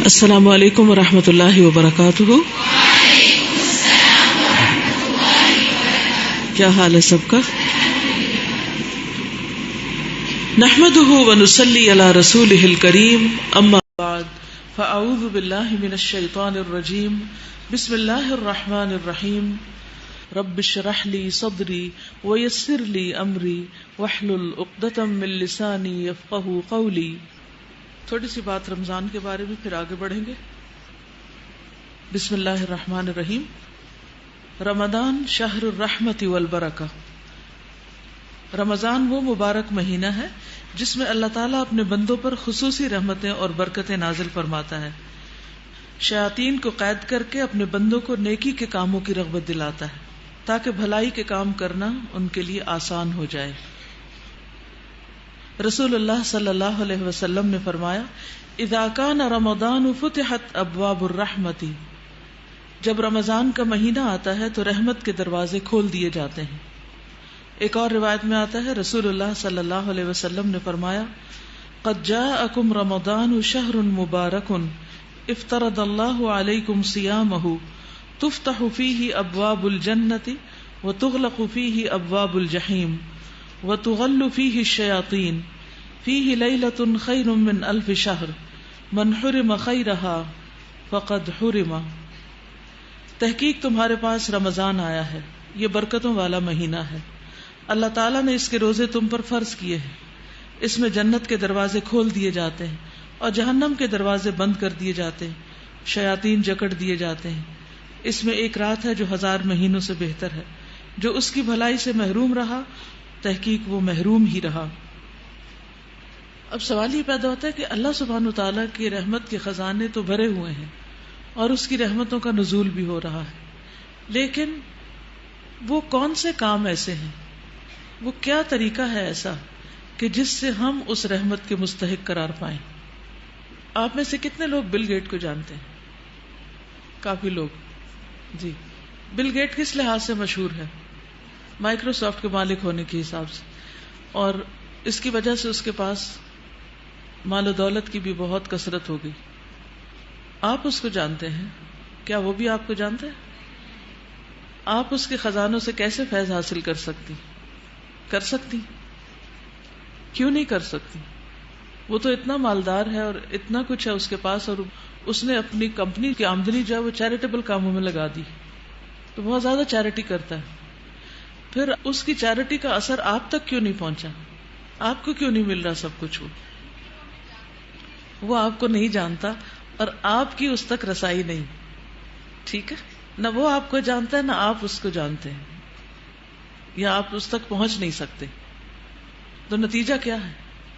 السلام علیکم ورحمۃ اللہ وبرکاتہ. کیا حال ہے سب کا؟ نحمده ونصلی علی رسولہ الکریم، اما بعد فاعوذ باللہ من الشیطان الرجیم. بسم اللہ الرحمن الرحیم. رب اشرح لی صدری ویسر لی امری واحلل عقدۃ من لسانی یفقہوا قولی. تھوڑی سی بات رمضان کے بارے میں، پھر آگے بڑھیں گے. بسم اللہ الرحمن الرحیم. رمضان شہر الرحمت والبرکہ. رمضان وہ مبارک مہینہ ہے جس میں اللہ تعالیٰ اپنے بندوں پر خصوصی رحمتیں اور برکتیں نازل فرماتا ہے. شیاطین کو قید کر کے اپنے بندوں کو نیکی کے کاموں کی رغبت دلاتا ہے تاکہ بھلائی کے کام کرنا ان کے لیے آسان ہو جائے. رسول اللہ صلی اللہ علیہ وسلم نے فرمایا، اذا کان رمضان فتحت ابواب الرحمت. جب رمضان کا مہینہ آتا ہے تو رحمت کے دروازے کھول دیے جاتے ہیں. ایک اور روایت میں آتا ہے، رسول اللہ صلی اللہ علیہ وسلم نے فرمایا، قد جاءکم رمضان شہر مبارک افترض اللہ علیکم صیامہ تفتح فیہ ابواب الجنۃ وتغلق فیہ ابواب الجحیم وتغل فیہ الشیاطین فیہ لیلۃ خیر من الف شہر من حرم خیرہا فقد حرم. تحقیق تمہارے پاس رمضان آیا ہے، یہ برکتوں والا مہینہ ہے. اللہ تعالیٰ نے اس کے روزے تم پر فرض کیے ہیں. اس میں جنت کے دروازے کھول دیے جاتے ہیں اور جہنم کے دروازے بند کر دیے جاتے ہیں، شیاطین جکڑ دیے جاتے ہیں. اس میں ایک رات ہے جو 1000 مہینوں سے بہتر ہے. جو اس کی بھلائی سے محروم رہا، تحقیق وہ محروم ہی رہا. اب سوال یہ پیدا ہوتا ہے کہ اللہ سبحانہ وتعالیٰ کی رحمت کے خزانے تو بھرے ہوئے ہیں اور اس کی رحمتوں کا نزول بھی ہو رہا ہے، لیکن وہ کون سے کام ایسے ہیں، وہ کیا طریقہ ہے ایسا کہ جس سے ہم اس رحمت کے مستحق قرار پائیں؟ آپ میں سے کتنے لوگ بل گیٹ کو جانتے ہیں؟ کافی لوگ. جی، بل گیٹ کس لحاظ سے مشہور ہے؟ مائکروسافٹ کے مالک ہونے کے حساب سے، اور اس کی وجہ سے اس کے پاس مال و دولت کی بھی بہت کثرت ہو گئی. آپ اس کو جانتے ہیں؟ کیا وہ بھی آپ کو جانتے ہیں؟ آپ اس کے خزانوں سے کیسے فیض حاصل کر سکتی؟ کیوں نہیں کر سکتی؟ وہ تو اتنا مالدار ہے اور اتنا کچھ ہے اس کے پاس، اور اس نے اپنی کمپنی کی آمدنی جو ہے وہ چیریٹیبل کاموں میں لگا دی، تو بہت زیادہ چیریٹی کرتا ہے. پھر اس کی چیریٹی کا اثر آپ تک کیوں نہیں پہنچا؟ آپ کو کیوں نہیں مل رہا سب کچھ؟ وہ آپ کو نہیں جانتا اور آپ کی اس تک رسائی نہیں. ٹھیک ہے، نہ وہ آپ کو جانتا ہے نہ آپ اس کو جانتے ہیں، یا آپ اس تک پہنچ نہیں سکتے. تو نتیجہ کیا ہے؟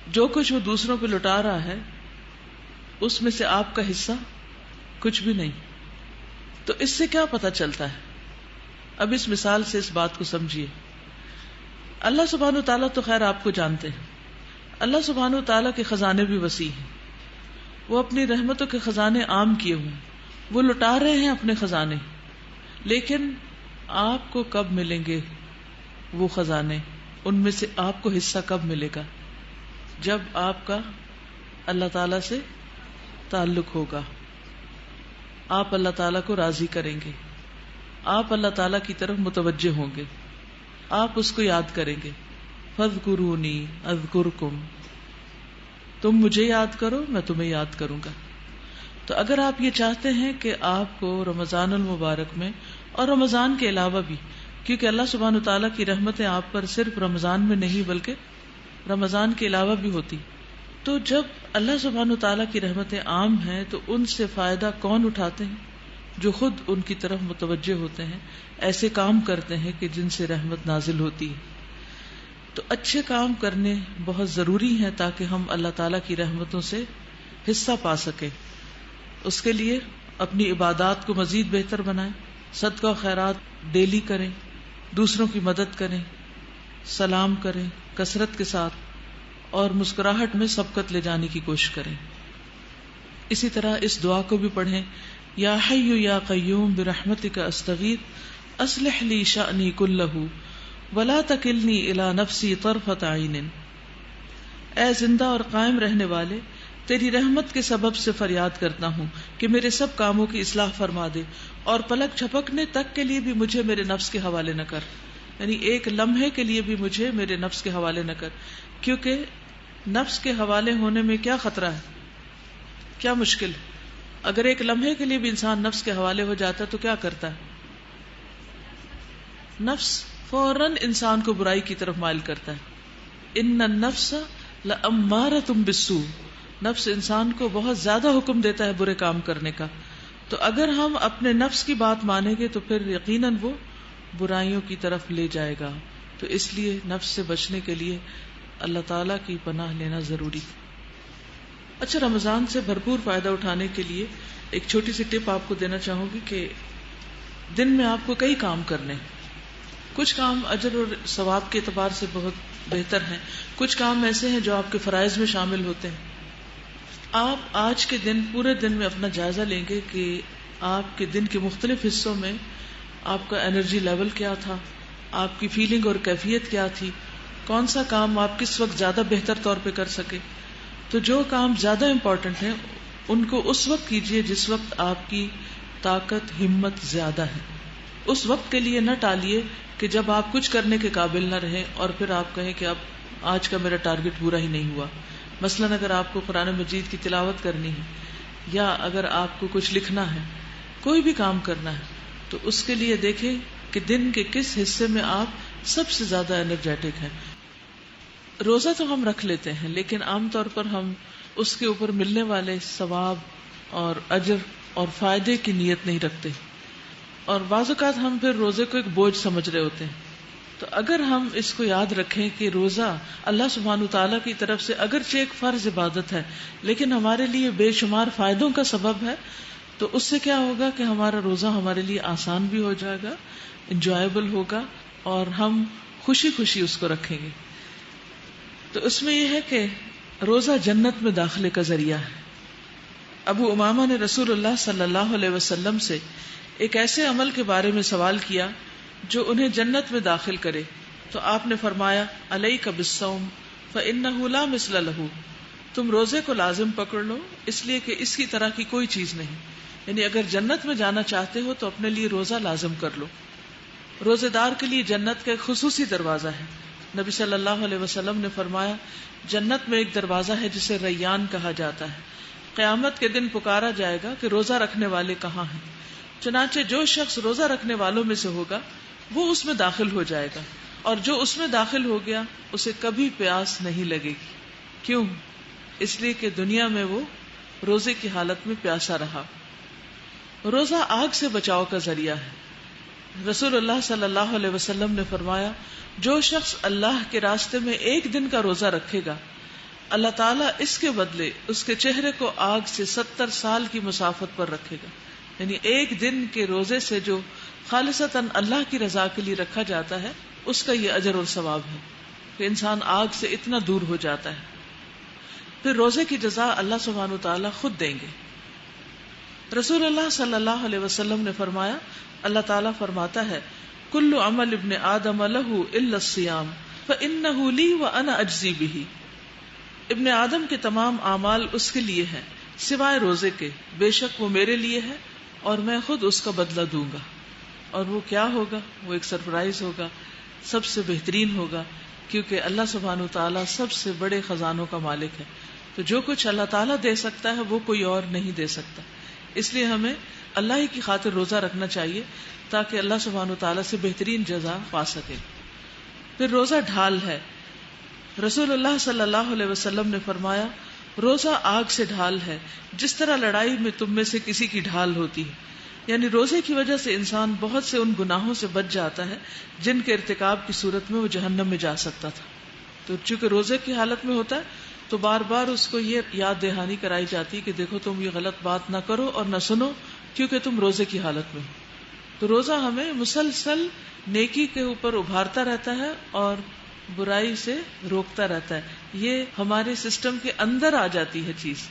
جو کچھ وہ دوسروں پہ لٹا رہا ہے اس میں سے آپ کا حصہ کچھ بھی نہیں. تو اس سے کیا پتہ چلتا ہے؟ اب اس مثال سے اس بات کو سمجھیے. اللہ سبحانہ وتعالیٰ تو خیر آپ کو جانتے ہیں. اللہ سبحانہ وتعالیٰ کے خزانے بھی وسیع ہیں. وہ اپنی رحمتوں کے خزانے عام کیے ہوئے ہیں، وہ لٹا رہے ہیں اپنے خزانے. لیکن آپ کو کب ملیں گے وہ خزانے؟ ان میں سے آپ کو حصہ کب ملے گا؟ جب آپ کا اللہ تعالیٰ سے تعلق ہوگا، آپ اللہ تعالیٰ کو راضی کریں گے، آپ اللہ تعالیٰ کی طرف متوجہ ہوں گے، آپ اس کو یاد کریں گے. فاذکرونی اذکرکم، تم مجھے یاد کرو میں تمہیں یاد کروں گا. تو اگر آپ یہ چاہتے ہیں کہ آپ کو رمضان المبارک میں اور رمضان کے علاوہ بھی، کیونکہ اللہ سبحانہ وتعالیٰ کی رحمتیں آپ پر صرف رمضان میں نہیں بلکہ رمضان کے علاوہ بھی ہوتی، تو جب اللہ سبحانہ وتعالیٰ کی رحمتیں عام ہیں تو ان سے فائدہ کون اٹھاتے ہیں؟ جو خود ان کی طرف متوجہ ہوتے ہیں، ایسے کام کرتے ہیں کہ جن سے رحمت نازل ہوتی ہے. تو اچھے کام کرنے بہت ضروری ہیں تاکہ ہم اللہ تعالیٰ کی رحمتوں سے حصہ پا سکیں. اس کے لیے اپنی عبادات کو مزید بہتر بنائیں، صدقہ و خیرات ڈیلی کریں، دوسروں کی مدد کریں، سلام کریں کثرت کے ساتھ، اور مسکراہٹ میں سبقت لے جانے کی کوشش کریں. اسی طرح اس دعا کو بھی پڑھیں، یا حی یا قیوم برحمتک استغیث اصلح لی شأنی کلہ ولا تکلنی الی نفسی طرفۃ عین. اے زندہ اور قائم رہنے والے، تیری رحمت کے سبب سے فریاد کرتا ہوں کہ میرے سب کاموں کی اصلاح فرما دے، اور پلک جھپکنے تک کے لیے بھی مجھے میرے نفس کے حوالے نہ کر، یعنی ایک لمحے کے لیے بھی مجھے میرے نفس کے حوالے نہ کر، کیونکہ نفس کے حوالے ہونے میں کیا خطرہ ہے، کیا مشکل ہے؟ اگر ایک لمحے کے لیے بھی انسان نفس کے حوالے ہو جاتا ہے تو کیا کرتا ہے؟ نفس فوراً انسان کو برائی کی طرف مائل کرتا ہے۔ ان النفس لامارۃ بالسوء، نفس انسان کو بہت زیادہ حکم دیتا ہے برے کام کرنے کا۔ تو اگر ہم اپنے نفس کی بات مانیں گے تو پھر یقیناً وہ برائیوں کی طرف لے جائے گا۔ تو اس لیے نفس سے بچنے کے لیے اللہ تعالیٰ کی پناہ لینا ضروری۔ اچھا، رمضان سے بھرپور فائدہ اٹھانے کے لیے ایک چھوٹی سی ٹپ آپ کو دینا چاہوں گی کہ دن میں آپ کو کئی کام کرنے ہیں۔ کچھ کام اجر اور ثواب کے اعتبار سے بہت بہتر ہیں، کچھ کام ایسے ہیں جو آپ کے فرائض میں شامل ہوتے ہیں۔ آپ آج کے دن پورے دن میں اپنا جائزہ لیں گے کہ آپ کے دن کے مختلف حصوں میں آپ کا انرجی لیول کیا تھا، آپ کی فیلنگ اور کیفیت کیا تھی، کون سا کام آپ کس وقت زیادہ بہتر طور پہ کر سکے۔ تو جو کام زیادہ امپورٹنٹ ہیں ان کو اس وقت کیجئے جس وقت آپ کی طاقت ہمت زیادہ ہے۔ اس وقت کے لیے نہ ٹالیے کہ جب آپ کچھ کرنے کے قابل نہ رہیں اور پھر آپ کہیں کہ اب آج کا میرا ٹارگٹ پورا ہی نہیں ہوا۔ مثلاً اگر آپ کو قرآن مجید کی تلاوت کرنی ہے، یا اگر آپ کو کچھ لکھنا ہے، کوئی بھی کام کرنا ہے، تو اس کے لیے دیکھیں کہ دن کے کس حصے میں آپ سب سے زیادہ انرجیٹک ہیں۔ روزہ تو ہم رکھ لیتے ہیں، لیکن عام طور پر ہم اس کے اوپر ملنے والے ثواب اور اجر اور فائدے کی نیت نہیں رکھتے، اور بعض اوقات ہم پھر روزے کو ایک بوجھ سمجھ رہے ہوتے ہیں۔ تو اگر ہم اس کو یاد رکھیں کہ روزہ اللہ سبحانہ وتعالیٰ کی طرف سے اگرچہ ایک فرض عبادت ہے لیکن ہمارے لیے بے شمار فائدوں کا سبب ہے، تو اس سے کیا ہوگا کہ ہمارا روزہ ہمارے لیے آسان بھی ہو جائے گا، انجوائبل ہوگا، اور ہم خوشی خوشی اس کو رکھیں گے۔ تو اس میں یہ ہے کہ روزہ جنت میں داخلے کا ذریعہ ہے۔ ابو امامہ نے رسول اللہ صلی اللہ علیہ وسلم سے ایک ایسے عمل کے بارے میں سوال کیا جو انہیں جنت میں داخل کرے، تو آپ نے فرمایا علیک بالصوم فإنہ لا مثل لہ، تم روزے کو لازم پکڑ لو اس لیے کہ اس کی طرح کی کوئی چیز نہیں، یعنی اگر جنت میں جانا چاہتے ہو تو اپنے لیے روزہ لازم کر لو۔ روزے دار کے لیے جنت کا ایک خصوصی دروازہ ہے۔ نبی صلی اللہ علیہ وسلم نے فرمایا جنت میں ایک دروازہ ہے جسے ریان کہا جاتا ہے، قیامت کے دن پکارا جائے گا کہ روزہ رکھنے والے کہاں ہیں؟ چنانچہ جو شخص روزہ رکھنے والوں میں سے ہوگا وہ اس میں داخل ہو جائے گا، اور جو اس میں داخل ہو گیا اسے کبھی پیاس نہیں لگے گی۔ کیوں؟ اس لیے کہ دنیا میں وہ روزے کی حالت میں پیاسا رہا۔ روزہ آگ سے بچاؤ کا ذریعہ ہے۔ رسول اللہ صلی اللہ علیہ وسلم نے فرمایا جو شخص اللہ کے راستے میں ایک دن کا روزہ رکھے گا، اللہ تعالیٰ اس کے بدلے اس کے چہرے کو آگ سے 70 سال کی مسافت پر رکھے گا۔ یعنی ایک دن کے روزے سے جو خالصتاً اللہ کی رضا کے لیے رکھا جاتا ہے اس کا یہ اجر اور ثواب ہے کہ انسان آگ سے اتنا دور ہو جاتا ہے۔ پھر روزے کی جزا اللہ سبحانہ وتعالیٰ خود دیں گے۔ رسول اللہ صلی اللہ علیہ وسلم نے فرمایا اللہ تعالیٰ فرماتا ہے کل عمل ابن آدم لہ الا الصیام فإنہ لی وأنا اجزی بہ، ابن آدم کے تمام اعمال اس کے لیے ہیں سوائے روزے کے، بے شک وہ میرے لیے ہے اور میں خود اس کا بدلہ دوں گا۔ اور وہ کیا ہوگا؟ وہ ایک سرپرائز ہوگا، سب سے بہترین ہوگا، کیونکہ اللہ سبحانہ وتعالیٰ سب سے بڑے خزانوں کا مالک ہے۔ تو جو کچھ اللہ تعالیٰ دے سکتا ہے وہ کوئی اور نہیں دے سکتا، اس لیے ہمیں اللہ ہی کی خاطر روزہ رکھنا چاہیے تاکہ اللہ سبحانہ وتعالیٰ سے بہترین جزا پا سکے۔ پھر روزہ ڈھال ہے۔ رسول اللہ صلی اللہ علیہ وسلم نے فرمایا روزہ آگ سے ڈھال ہے، جس طرح لڑائی میں تم میں سے کسی کی ڈھال ہوتی ہے۔ یعنی روزے کی وجہ سے انسان بہت سے ان گناہوں سے بچ جاتا ہے جن کے ارتکاب کی صورت میں وہ جہنم میں جا سکتا تھا۔ تو چونکہ روزے کی حالت میں ہوتا ہے تو بار بار اس کو یہ یاد دہانی کرائی جاتی کہ دیکھو تم یہ غلط بات نہ کرو اور نہ سنو کیونکہ تم روزے کی حالت میں ہو۔ تو روزہ ہمیں مسلسل نیکی کے اوپر ابھارتا رہتا ہے اور برائی سے روکتا رہتا ہے۔ یہ ہمارے سسٹم کے اندر آ جاتی ہے چیز،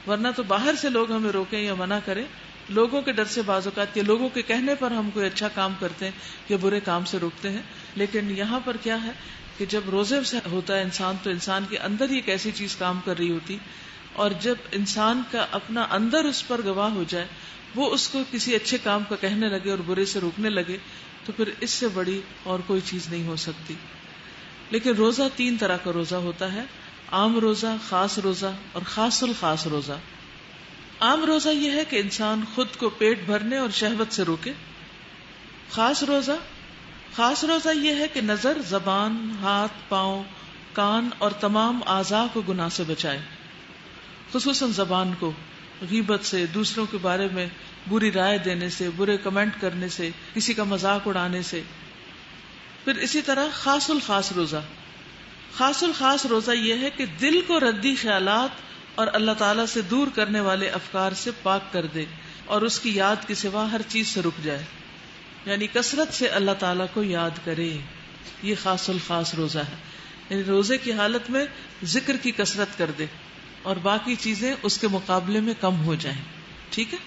ورنہ تو باہر سے لوگ ہمیں روکیں یا منع کریں، لوگوں کے ڈر سے بعض اوقات یا لوگوں کے کہنے پر ہم کوئی اچھا کام کرتے ہیں یا برے کام سے روکتے ہیں۔ لیکن یہاں پر کیا ہے کہ جب روزے سے ہوتا ہے انسان تو انسان کے اندر ہی ایک ایسی چیز کام کر رہی ہوتی اور جب انسان کا اپنا اندر اس پر گواہ ہو جائے، وہ اس کو کسی اچھے کام کا کہنے لگے اور برے سے روکنے لگے، تو پھر اس سے بڑی اور کوئی چیز نہیں ہو سکتی. لیکن روزہ 3 طرح کا روزہ ہوتا ہے: عام روزہ، خاص روزہ اور خاص الخاص روزہ. عام روزہ یہ ہے کہ انسان خود کو پیٹ بھرنے اور شہوت سے روکے. خاص روزہ یہ ہے کہ نظر، زبان، ہاتھ، پاؤں، کان اور تمام اعضاء کو گناہ سے بچائے، خصوصاً زبان کو غیبت سے، دوسروں کے بارے میں بری رائے دینے سے، برے کمنٹ کرنے سے، کسی کا مذاق اڑانے سے. پھر اسی طرح خاص الخاص روزہ یہ ہے کہ دل کو ردی خیالات اور اللہ تعالیٰ سے دور کرنے والے افکار سے پاک کر دے اور اس کی یاد کے سوا ہر چیز سے رک جائے، یعنی کثرت سے اللہ تعالیٰ کو یاد کرے. یہ خاص الخاص روزہ ہے، یعنی روزے کی حالت میں ذکر کی کثرت کر دے اور باقی چیزیں اس کے مقابلے میں کم ہو جائیں. ٹھیک ہے.